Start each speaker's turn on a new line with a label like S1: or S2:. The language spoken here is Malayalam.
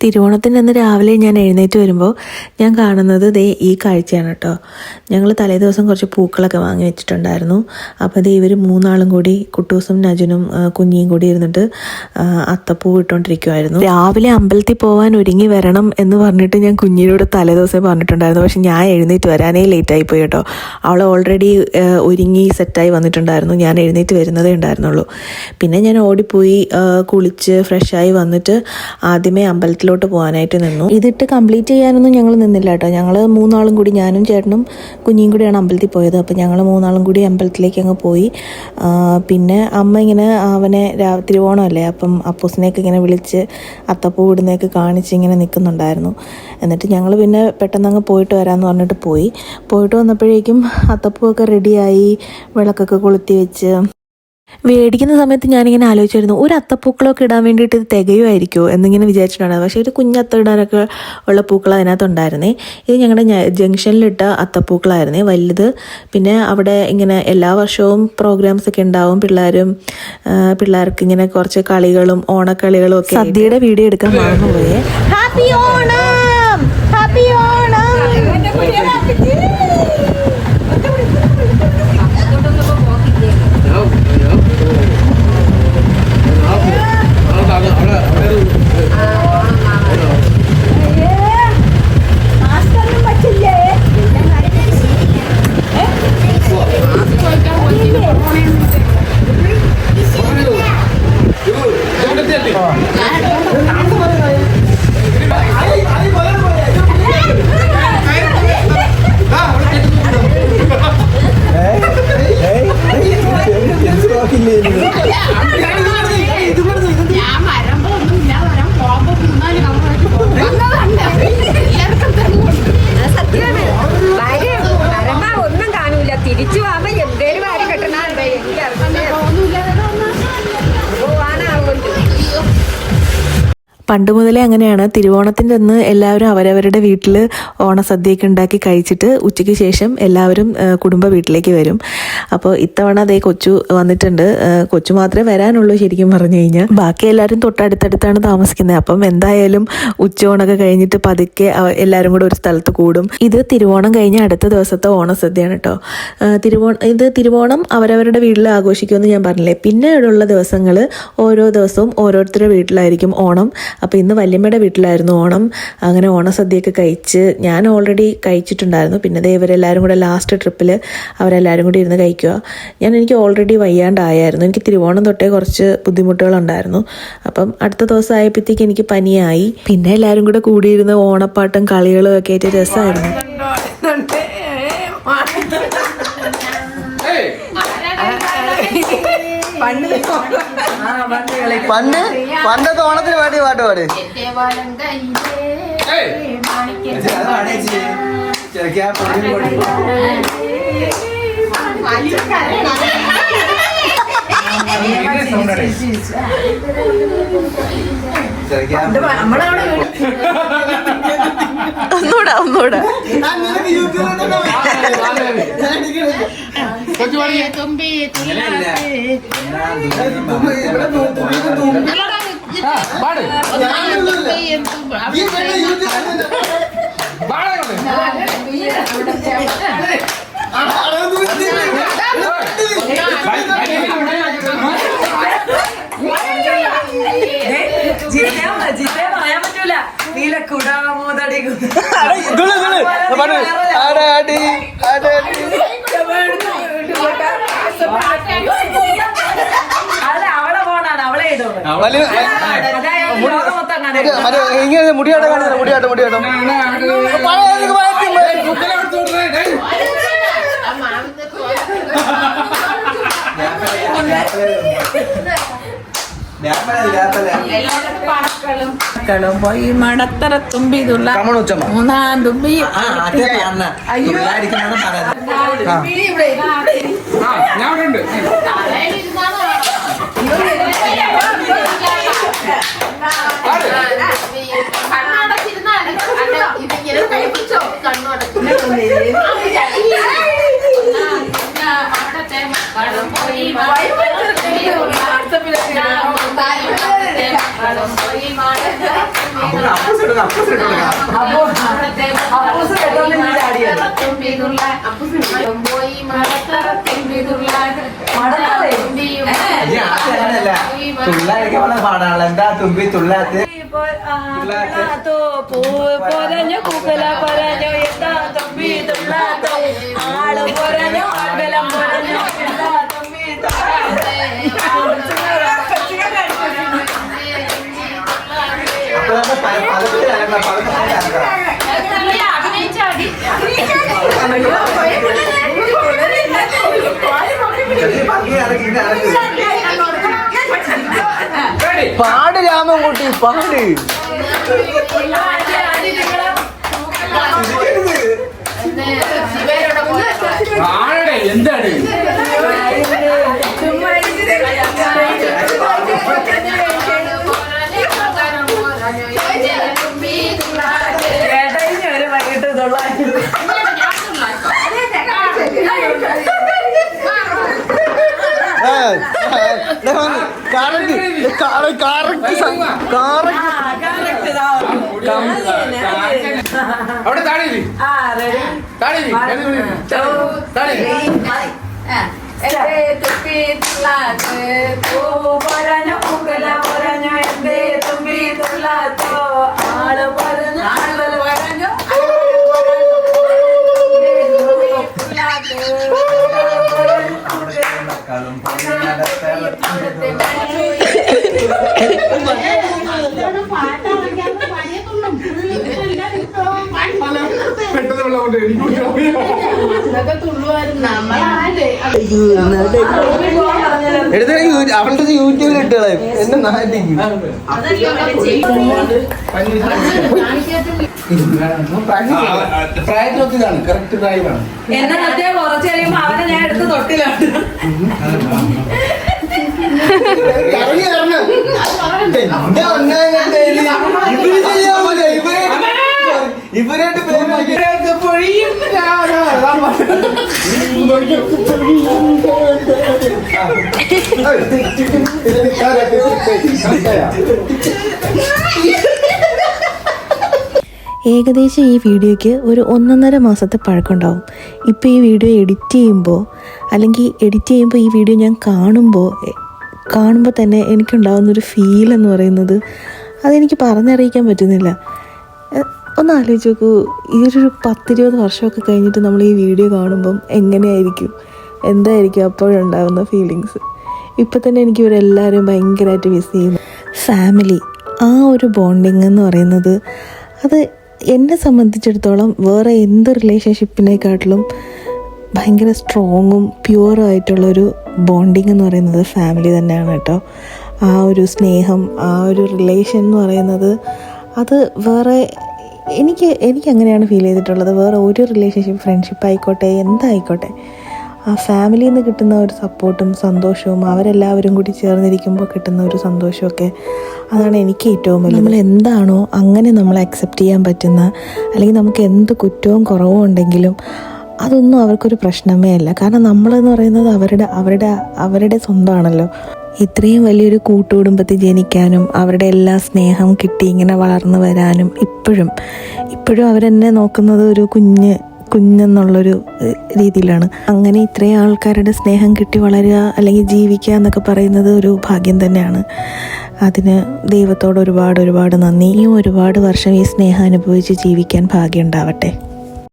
S1: തിരുവോണത്തിൻ്റെ അന്ന് രാവിലെ ഞാൻ എഴുന്നേറ്റ് വരുമ്പോൾ ഞാൻ കാണുന്നത് ദേ ഈ കാഴ്ചയാണ് കേട്ടോ. ഞങ്ങൾ തലേ ദിവസം കുറച്ച് പൂക്കളൊക്കെ വാങ്ങി വെച്ചിട്ടുണ്ടായിരുന്നു. അപ്പോൾ ദേ ഇവർ മൂന്നാളും കൂടി കുട്ടൂസും നജനും കുഞ്ഞിയും കൂടി ഇരുന്നിട്ട് അത്തപ്പൂ ഇട്ടുകൊണ്ടിരിക്കുമായിരുന്നു. രാവിലെ അമ്പലത്തിൽ പോകാൻ ഒരുങ്ങി വരണം എന്ന് പറഞ്ഞിട്ട് ഞാൻ കുഞ്ഞിനോട് തലേ ദിവസം പറഞ്ഞിട്ടുണ്ടായിരുന്നു. പക്ഷെ ഞാൻ എഴുന്നേറ്റ് വരാനേ ലേറ്റായിപ്പോയി കേട്ടോ. അവൾ ഓൾറെഡി ഒരുങ്ങി സെറ്റായി വന്നിട്ടുണ്ടായിരുന്നു. ഞാൻ എഴുന്നേറ്റ് വരുന്നതേ ഉണ്ടായിരുന്നുള്ളൂ. പിന്നെ ഞാൻ ഓടിപ്പോയി കുളിച്ച് ഫ്രഷായി വന്നിട്ട് ആദ്യമേ അമ്പലത്തിലോട്ട് പോകാനായിട്ട് നിന്നു. ഇതിട്ട് കംപ്ലീറ്റ് ചെയ്യാനൊന്നും ഞങ്ങൾ നിന്നില്ല കേട്ടോ. ഞങ്ങൾ മൂന്നാളും കൂടി, ഞാനും ചേട്ടനും കുഞ്ഞിയും കൂടിയാണ് അമ്പലത്തിൽ പോയത്. അപ്പോൾ ഞങ്ങൾ മൂന്നാളും കൂടി അമ്പലത്തിലേക്ക് അങ്ങ് പോയി. പിന്നെ അമ്മ ഇങ്ങനെ അവനെ തിരുവോണമല്ലേ, അപ്പം അപ്പൂസിനെയൊക്കെ ഇങ്ങനെ വിളിച്ച് അത്തപ്പൂ ഇടുന്നതൊക്കെ കാണിച്ച് ഇങ്ങനെ നിൽക്കുന്നുണ്ടായിരുന്നു. എന്നിട്ട് ഞങ്ങൾ പിന്നെ പെട്ടെന്ന് അങ്ങ് പോയിട്ട് വരാമെന്ന് പറഞ്ഞിട്ട് പോയിട്ട് വന്നപ്പോഴേക്കും അത്തപ്പൂവൊക്കെ റെഡിയായി, വിളക്കൊക്കെ കൊളുത്തി വെച്ച്. മേടിക്കുന്ന സമയത്ത് ഞാനിങ്ങനെ ആലോചിച്ചായിരുന്നു, ഒരു അത്തപ്പൂക്കളൊക്കെ ഇടാൻ വേണ്ടിയിട്ട് ഇത് തികയുമായിരിക്കുമോ എന്നിങ്ങനെ വിചാരിച്ചിട്ടുണ്ടായിരുന്നു. പക്ഷേ ഒരു കുഞ്ഞത്ത ഇടാനൊക്കെ ഉള്ള പൂക്കൾ അതിനകത്തുണ്ടായിരുന്നേ. ഇത് ഞങ്ങളുടെ ജംഗ്ഷനിലിട്ട അത്തപ്പൂക്കളായിരുന്നേ, വലുത്. പിന്നെ അവിടെ ഇങ്ങനെ എല്ലാ വർഷവും പ്രോഗ്രാംസൊക്കെ ഉണ്ടാവും. പിള്ളേർക്ക് ഇങ്ങനെ കുറച്ച് കളികളും ഓണക്കളികളും ഒക്കെ. സദ്യയുടെ വീഡിയോ എടുക്കാൻ മറന്നുപോയേ. Happy Onam, happy Onam. പണ്ട് മുതലേ അങ്ങനെയാണ്. തിരുവോണത്തിൻ്റെ അന്ന് എല്ലാവരും അവരവരുടെ വീട്ടിൽ ഓണസദ്യയൊക്കെ ഉണ്ടാക്കി കഴിച്ചിട്ട് ഉച്ചയ്ക്ക് ശേഷം എല്ലാവരും കുടുംബ വീട്ടിലേക്ക് വരും. അപ്പോൾ ഇത്തവണ അതേ കൊച്ചു വന്നിട്ടുണ്ട്. കൊച്ചു മാത്രമേ വരാനുള്ളൂ ശരിക്കും പറഞ്ഞു കഴിഞ്ഞാൽ. ബാക്കി എല്ലാവരും തൊട്ടടുത്തടുത്താണ് താമസിക്കുന്നത്. അപ്പം എന്തായാലും ഉച്ചയോണൊക്കെ കഴിഞ്ഞിട്ട് പതുക്കെ എല്ലാവരും കൂടെ ഒരു സ്ഥലത്ത് കൂടും. ഇത് തിരുവോണം കഴിഞ്ഞ അടുത്ത ദിവസത്തെ ഓണസദ്യയാണ് കേട്ടോ. തിരുവോണം അവരവരുടെ വീട്ടിൽ ആഘോഷിക്കുമെന്ന് ഞാൻ പറഞ്ഞില്ലേ. പിന്നീടുള്ള ദിവസങ്ങൾ ഓരോ ദിവസവും ഓരോരുത്തരുടെ വീട്ടിലായിരിക്കും ഓണം. അപ്പോൾ ഇന്ന് വല്യമ്മയുടെ വീട്ടിലായിരുന്നു ഓണം. അങ്ങനെ ഓണസദ്യയൊക്കെ കഴിച്ച് ഞാൻ ഓൾറെഡി കഴിച്ചിട്ടുണ്ടായിരുന്നു. പിന്നെ ഇവരെല്ലാവരും കൂടെ ലാസ്റ്റ് ട്രിപ്പിൽ അവരെല്ലാവരും കൂടി ഇരുന്ന് കഴിക്കുക. എനിക്ക് ഓൾറെഡി വയ്യാണ്ടായിരുന്നു. എനിക്ക് തിരുവോണം തൊട്ടേ കുറച്ച് ബുദ്ധിമുട്ടുകളുണ്ടായിരുന്നു. അപ്പം അടുത്ത ദിവസം ആയപ്പോഴത്തേക്ക് എനിക്ക് പനിയായി. പിന്നെ എല്ലാവരും കൂടെ കൂടിയിരുന്ന് ഓണപ്പാട്ടും കളികളും ഒക്കെ ആയിട്ട് രസമായിരുന്നു.
S2: പണ്ടത്തെ ഓണത്തിന് പാടി പാട്ട് പാട്.
S1: ഒന്നൂടെ
S3: തുമ്പി
S1: പറയാൻ പറ്റൂല. നീലക്കുടാമോദടി അവളെ പോണാണ്, അവളെ
S2: ഇങ്ങനെ മുടിയാട്ടം കാണുന്നില്ല. മുടിയാട്ടം
S3: പോയി മടത്തറ തുമ്പി മൂന്നാം തുമ്പി.
S2: Aku പാടാണല്ലോ എന്താ തുമ്പി തുള്ളാത്ത്
S1: പോരഞ്ഞു പൂക്കല പറഞ്ഞോ എന്താ തമ്പി തുള്ളാത്തോ ആള് പോരഞ്ഞോ ആൾബലം പോരഞ്ഞോ എന്താ തമ്പി
S2: പാട് രാമൻകുട്ടി പാട്
S4: എന്താണ് അവിടെ താഴെ
S2: അവളുടെ യൂട്യൂബിൽ ഇട്ടുകളെ എന്നെ നാട്ടിക്കും പ്രായത്തിനൊത്തിതാണ് കറക്റ്റ് പ്രായമാണ്
S1: എന്നെ മറ്റേ കുറച്ച് കഴിയുമ്പോ അവനെ ഞാൻ എടുത്ത് തൊട്ടിലാണ്
S2: ഇവരായിട്ട്
S1: ഏകദേശം ഈ വീഡിയോയ്ക്ക് ഒരു 1.5 മാസത്തെ പഴക്കമുണ്ടാവും. ഇപ്പോൾ ഈ വീഡിയോ എഡിറ്റ് ചെയ്യുമ്പോൾ ഈ വീഡിയോ ഞാൻ കാണുമ്പോൾ തന്നെ എനിക്കുണ്ടാകുന്നൊരു ഫീൽ എന്ന് പറയുന്നത് അതെനിക്ക് പറഞ്ഞറിയിക്കാൻ പറ്റുന്നില്ല. ഒന്ന് ആലോചിച്ച് നോക്കൂ, ഈ ഒരു 10-20 വർഷമൊക്കെ കഴിഞ്ഞിട്ട് നമ്മൾ ഈ വീഡിയോ കാണുമ്പം എങ്ങനെയായിരിക്കും, എന്തായിരിക്കും അപ്പോഴുണ്ടാകുന്ന ഫീലിങ്സ്. ഇപ്പം തന്നെ എനിക്ക് ഇവരെല്ലാവരും ഭയങ്കരമായിട്ട് മിസ് ചെയ്യുന്നു. ഫാമിലി, ആ ഒരു ബോണ്ടിങ് എന്ന് പറയുന്നത് അത് എന്നെ സംബന്ധിച്ചിടത്തോളം വേറെ എന്ത് റിലേഷൻഷിപ്പിനെക്കാട്ടിലും ഭയങ്കര സ്ട്രോങ്ങും പ്യുവറും ആയിട്ടുള്ളൊരു ബോണ്ടിങ് എന്ന് പറയുന്നത് ഫാമിലി തന്നെയാണ് കേട്ടോ. ആ ഒരു സ്നേഹം, ആ ഒരു റിലേഷൻ എന്ന് പറയുന്നത് അത് വേറെ എനിക്ക് അങ്ങനെയാണ് ഫീൽ ചെയ്തിട്ടുള്ളത്. വേറെ ഒരു റിലേഷൻഷിപ്പ്, ഫ്രണ്ട്ഷിപ്പ് ആയിക്കോട്ടെ, എന്തായിക്കോട്ടെ, ആ ഫാമിലിയിൽ നിന്ന് കിട്ടുന്ന ഒരു സപ്പോർട്ടും സന്തോഷവും അവരെല്ലാവരും കൂടി ചേർന്നിരിക്കുമ്പോൾ കിട്ടുന്ന ഒരു സന്തോഷമൊക്കെ അതാണ് എനിക്ക് ഏറ്റവും വലിയ. നമ്മൾ എന്താണോ അങ്ങനെ നമ്മൾ അക്സെപ്റ്റ് ചെയ്യാൻ പറ്റുന്ന, അല്ലെങ്കിൽ നമുക്ക് എന്ത് കുറ്റവും കുറവും ഉണ്ടെങ്കിലും അതൊന്നും അവർക്കൊരു പ്രശ്നമേ അല്ല. കാരണം നമ്മളെന്ന് പറയുന്നത് അവരുടെ സ്വന്തമാണല്ലോ. ഇത്രയും വലിയൊരു കൂട്ടുകുടുംബത്തിൽ ജനിക്കാനും അവരുടെ എല്ലാ സ്നേഹം കിട്ടി ഇങ്ങനെ വളർന്നു വരാനും ഇപ്പോഴും അവരെന്നെ നോക്കുന്നത് ഒരു കുഞ്ഞെന്നുള്ളൊരു രീതിയിലാണ്. അങ്ങനെ ഇത്രയും ആൾക്കാരുടെ സ്നേഹം കിട്ടി വളരുക അല്ലെങ്കിൽ ജീവിക്കുക എന്നൊക്കെ പറയുന്നത് ഒരു ഭാഗ്യം തന്നെയാണ്. അതിന് ദൈവത്തോട് ഒരുപാട് നന്ദി. ഈ ഒരുപാട് വർഷം ഈ സ്നേഹം അനുഭവിച്ച് ജീവിക്കാൻ ഭാഗ്യം ഉണ്ടാവട്ടെ.